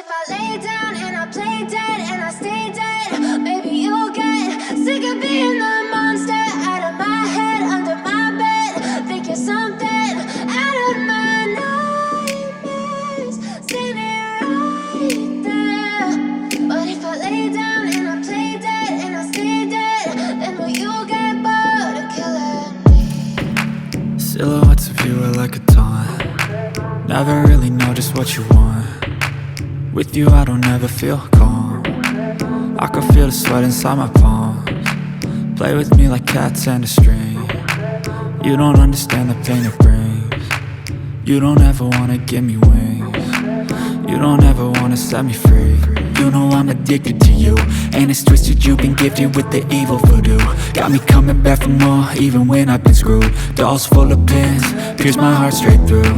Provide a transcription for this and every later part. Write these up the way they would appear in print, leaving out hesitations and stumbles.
if I lay down and I play dead and I stay dead? Maybe you'll get sick of being the monster out of my head, under my bed. Think you're something out of my nightmares, standing right there. But if I lay down and I play dead and I stay dead, then will you get bored of killing me? Silhouettes of you are like a taunt. Never really know just what you want. With you I don't ever feel calm. I can feel the sweat inside my palms. Play with me like cats and a string. You don't understand the pain it brings. You don't ever wanna give me wings. You don't ever wanna set me free. You know I'm addicted to you, and it's twisted, you've been gifted with the evil voodoo. Got me coming back for more, even when I've been screwed. Dolls full of pins, pierce my heart straight through.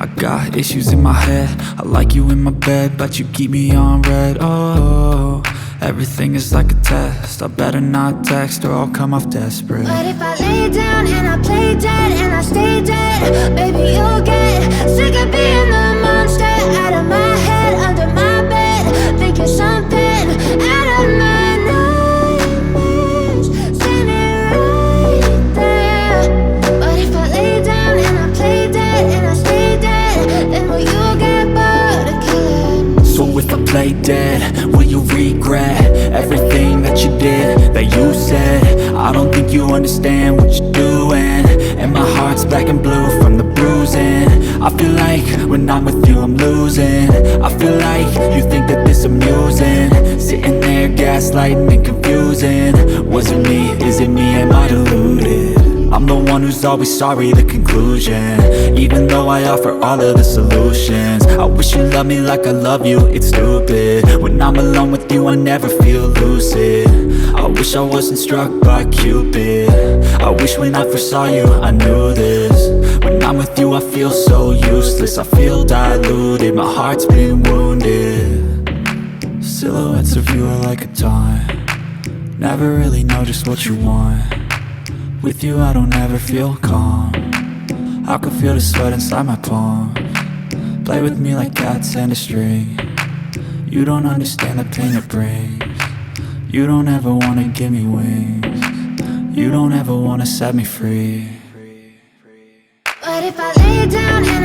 I got issues in my head, I like you in my bed, but you keep me on red. Oh, everything is like a test, I better not text or I'll come off desperate. But if I lay down and I play dead and I stay dead, baby you'll get sick of being the monster out of my head, under my bed. Think you're something out of my nightmares, standing right there. But if I lay down and I play dead and I stay dead, then will you get bored of killing me? So if I play dead, will you regret everything that you did, that you said? I don't think you understand what you're doing, and my heart's black and blue from the bruising. I feel like when I'm with you I'm losing. I feel like you think that this amusing, sitting there gaslighting and confusing. Was it me? Is it me? Am I deluded? I'm the one who's always sorry, the conclusion, even though I offer all of the solutions. I wish you loved me like I love you, it's stupid. When I'm alone with you I never feel lucid. I wish I wasn't struck by Cupid. I wish when I first saw you I knew this. When I'm with you I feel so useless, I feel diluted, my heart's been wounded. Silhouettes of you are like a taunt. Never really know just what you want. With you I don't ever feel calm. I can feel the sweat inside my palms. Play with me like cats and a string. You don't understand the pain it brings. You don't ever wanna give me wings. You don't ever wanna set me free. But if I lay down and